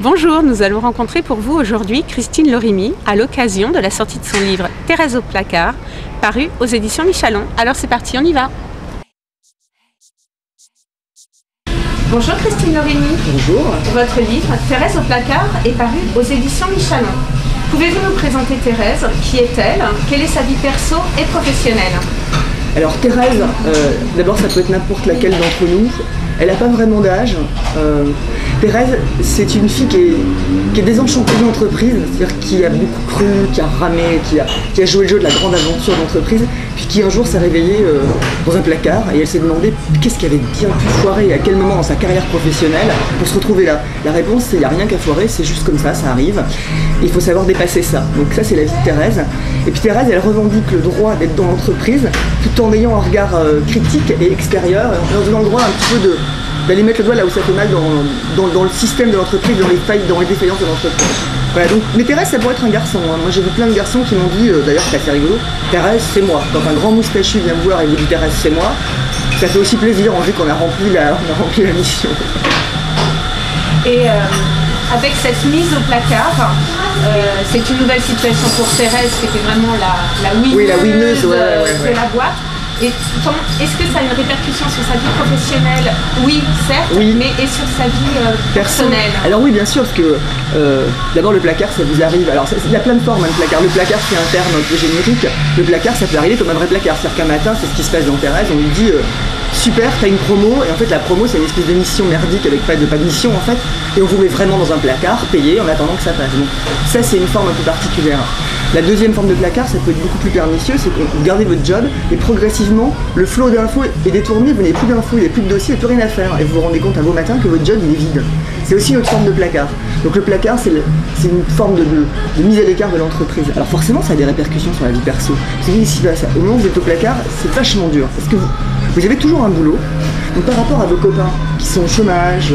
Bonjour, nous allons rencontrer pour vous aujourd'hui Christine Lorimi à l'occasion de la sortie de son livre Thérèse au placard, paru aux éditions Michalon. Alors c'est parti, on y va. Bonjour Christine Lorimi. Bonjour. Votre livre Thérèse au placard est paru aux éditions Michalon. Pouvez-vous nous présenter Thérèse? Qui est-elle? Quelle est sa vie perso et professionnelle? Alors Thérèse, d'abord ça peut être n'importe laquelle d'entre nous. Elle n'a pas vraiment d'âge. Thérèse, c'est une fille qui est désenchantée de l'entreprise, c'est-à-dire qui a beaucoup cru, qui a ramé, qui a joué le jeu de la grande aventure d'entreprise, puis qui un jour s'est réveillée dans un placard et elle s'est demandé qu'est-ce qui avait bien pu foirer et à quel moment dans sa carrière professionnelle pour se retrouver là. La réponse c'est il n'y a rien qu'à foirer, c'est juste comme ça arrive. Et il faut savoir dépasser ça. Donc ça c'est la vie de Thérèse. Et puis Thérèse, elle revendique le droit d'être dans l'entreprise tout en ayant un regard critique et extérieur, en donnant le droit un petit peu d'aller mettre le doigt là où ça fait mal dans le système de l'entreprise, dans les failles, dans les défaillances de l'entreprise. Voilà, donc, mais Thérèse, ça pourrait être un garçon. Hein. Moi j'ai vu plein de garçons qui m'ont dit, d'ailleurs c'est assez rigolo, Thérèse c'est moi. Quand un grand moustachu vient me voir et vous dit Thérèse c'est moi, ça fait aussi plaisir en vue qu'on a rempli la mission. Et avec cette mise au placard, c'est une nouvelle situation pour Thérèse qui était vraiment la winneuse, de la boîte. Et est-ce que ça a une répercussion sur sa vie professionnelle? Oui, certes, oui. Mais et sur sa vie personnelle? Alors oui, bien sûr, parce que d'abord le placard, ça vous arrive. Alors il y a plein de formes, hein, le placard. Le placard, c'est un terme un peu générique. Le placard, ça peut arriver comme un vrai placard. C'est-à-dire qu'un matin, c'est ce qui se passe dans Thérèse, on lui dit super, t'as une promo, et en fait la promo c'est une espèce de mission merdique avec pas de mission en fait, et on vous met vraiment dans un placard, payé en attendant que ça passe. Donc ça c'est une forme un peu particulière. La deuxième forme de placard, ça peut être beaucoup plus pernicieux, c'est que vous gardez votre job et progressivement le flot d'infos est détourné, vous n'avez plus d'infos, il n'y a plus de dossiers, il n'y a plus rien à faire, et vous vous rendez compte un beau matin que votre job il est vide. C'est aussi une autre forme de placard. Donc le placard c'est une forme de mise à l'écart de l'entreprise. Alors forcément ça a des répercussions sur la vie perso. C'est ici, là, au moment où vous êtes au placard, c'est vachement dur, parce que vous avez toujours un boulot, donc par rapport à vos copains qui sont au chômage,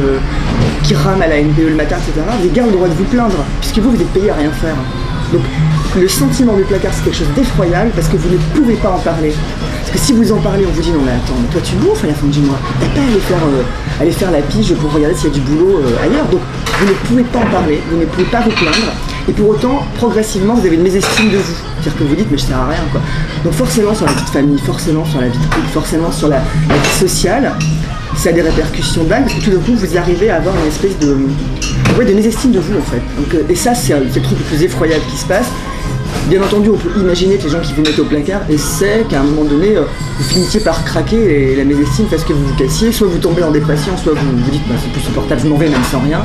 qui rament à la NPE le matin, etc., vous n'avez pas le droit de vous plaindre, puisque vous êtes payé à rien faire. Donc le sentiment du placard c'est quelque chose d'effroyable parce que vous ne pouvez pas en parler. Parce que si vous en parlez, on vous dit non mais attends, toi tu bouffes à la fin du mois, t'as pas à aller faire la pige pour regarder s'il y a du boulot ailleurs. Donc vous ne pouvez pas en parler, vous ne pouvez pas vous plaindre. Et pour autant, progressivement, vous avez une mésestime de vous. C'est-à-dire que vous dites, mais je sers à rien, quoi. Donc forcément sur la vie de famille, forcément sur la vie de couple, forcément sur la vie sociale, ça a des répercussions dingues, parce que tout d'un coup, vous arrivez à avoir une espèce de mésestime de vous, en fait. Donc, et ça, c'est le truc le plus effroyable qui se passe. Bien entendu, on peut imaginer que les gens qui vous mettent au placard essaient qu'à un moment donné, vous finissiez par craquer et la mésestime fasse que vous vous cassiez, soit vous tombez en dépression, soit vous vous dites, bah, c'est plus supportable, je m'en vais même sans rien.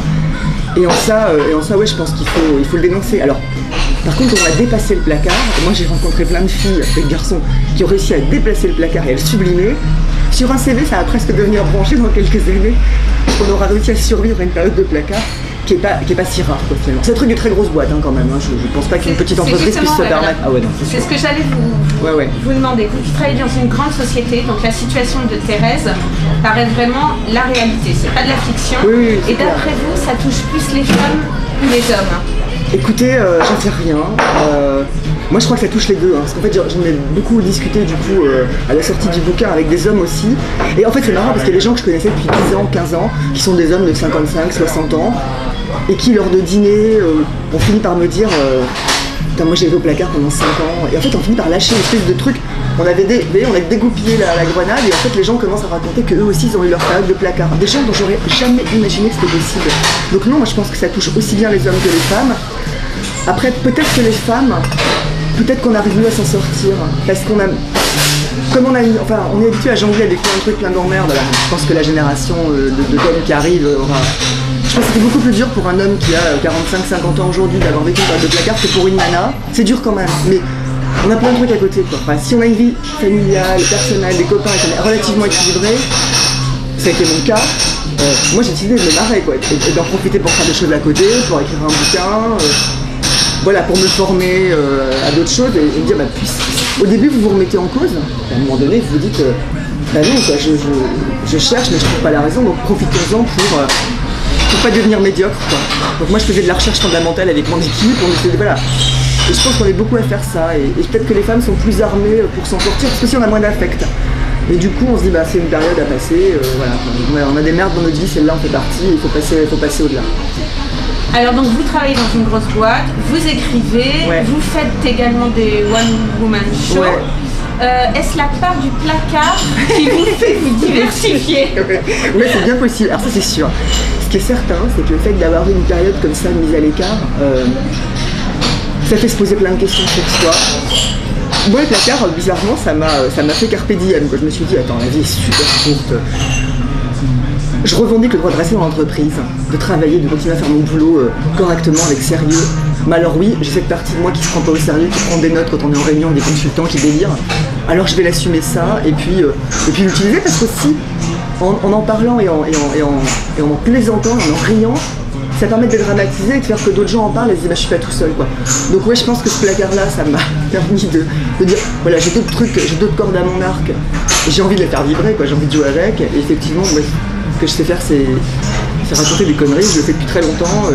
Et en ça, ouais, je pense qu'il faut le dénoncer. Alors, par contre, on a dépassé le placard. Moi, j'ai rencontré plein de filles et de garçons qui ont réussi à déplacer le placard et à le sublimer. Sur un CV, ça va presque devenir branché dans quelques années. On aura réussi à survivre à une période de placard qui est pas si rare, quoi, finalement. C'est un truc de très grosse boîte, hein, quand même. Hein. Je pense pas qu'une petite entreprise puisse se permettre. Ah ouais, non, c'est ce que j'allais vous demander. Vous qui travaillez dans une grande société, donc la situation de Thérèse paraît vraiment la réalité. C'est pas de la fiction. Oui, et d'après vous, ça touche plus les femmes ou les hommes? Écoutez, j'en sais rien. Moi je crois que ça touche les deux, hein, parce qu'en fait j'en ai beaucoup discuté du coup à la sortie du bouquin avec des hommes aussi. Et en fait c'est marrant parce qu'il y a des gens que je connaissais depuis 10 ans, 15 ans, qui sont des hommes de 55, 60 ans, et qui lors de dîner ont fini par me dire putain moi j'ai été au placard pendant 5 ans, et en fait on finit par lâcher une espèce de truc. On avait dégoupillé la grenade et en fait les gens commencent à raconter qu'eux aussi ils ont eu leur période de placard. Des gens dont j'aurais jamais imaginé que c'était possible. Donc non, moi je pense que ça touche aussi bien les hommes que les femmes. Après peut-être que les femmes, peut-être qu'on arrive mieux à s'en sortir, parce qu'on a... Comme on est habitué à jongler avec plein de trucs, plein d'emmerdes, je pense que la génération d'hommes qui arrive aura... Je pense que c'est beaucoup plus dur pour un homme qui a 45-50 ans aujourd'hui d'avoir vécu une période de placard que pour une nana. C'est dur quand même, mais on a plein de trucs à côté, quoi. Enfin, si on a une vie familiale, personnelle, des copains relativement équilibrés, ça a été mon cas, moi j'ai décidé de me marrer, quoi, et d'en profiter pour faire des choses à côté, pour écrire un bouquin, voilà, pour me former à d'autres choses et me dire, bah, au début vous vous remettez en cause, à un moment donné vous vous dites, bah non, quoi, je cherche mais je trouve pas la raison, donc profitons-en pour pas devenir médiocre, quoi. Donc moi je faisais de la recherche fondamentale avec mon équipe, on essayait, voilà. Et je pense qu'on est beaucoup à faire ça, et peut-être que les femmes sont plus armées pour s'en sortir, parce que si on a moins d'affect. Et du coup on se dit bah c'est une période à passer, voilà. On a des merdes dans notre vie, celle-là en fait partie, il faut passer au-delà. Alors donc vous travaillez dans une grosse boîte, vous écrivez, vous faites également des one-woman shows. Est-ce la peur du placard qui vous fait vous diversifier? Oui, c'est bien possible. Alors ça c'est sûr. Ce qui est certain, c'est que le fait d'avoir une période comme ça de mise à l'écart, ça fait se poser plein de questions sur soi. Moi, le placard, bizarrement, ça m'a fait carpe diem. Je me suis dit, attends, la vie est super courte. Je revendique le droit de rester dans l'entreprise, de travailler, de continuer à faire mon boulot correctement, avec sérieux. Mais alors oui, j'ai cette partie de moi qui se prend pas au sérieux, qui prend des notes quand on est en réunion, des consultants qui délirent. Alors je vais l'assumer ça, et puis l'utiliser parce qu'aussi, en parlant et en plaisantant, en riant, ça permet de dédramatiser et de faire que d'autres gens en parlent et se disent bah, je suis pas tout seul quoi. Donc ouais, je pense que ce placard-là, ça m'a permis de dire voilà, j'ai d'autres trucs, j'ai d'autres cordes à mon arc, et j'ai envie de les faire vibrer, quoi, j'ai envie de jouer avec, et effectivement, moi, ce que je sais faire, c'est raconter des conneries, je le fais depuis très longtemps.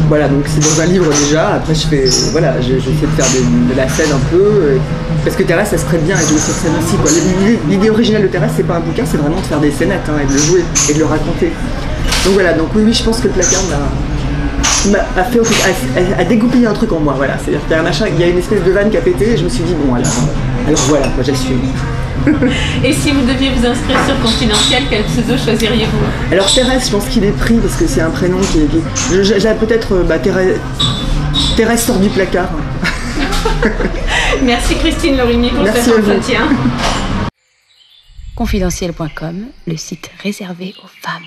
Voilà, donc c'est dans un livre déjà, après j'essaie de faire de la scène un peu, parce que Thérèse ça se prête bien à jouer sur scène aussi, quoi. L'idée originale de Thérèse, c'est pas un bouquin, c'est vraiment de faire des scénettes, et de le jouer, et de le raconter. Donc voilà, donc oui, je pense que le placard a dégoupillé un truc en moi, voilà. C'est-à-dire qu'il y a un machin, il y a une espèce de vanne qui a pété, et je me suis dit, bon alors voilà, moi j'assume. Et si vous deviez vous inscrire sur Confidentiel, quel pseudo choisiriez-vous? Alors Thérèse, je pense qu'il est pris parce que c'est un prénom qui j'ai peut-être Thérèse sort du placard. Merci Christine Lorigny pour cet entretien. Confidentiel.com, le site réservé aux femmes.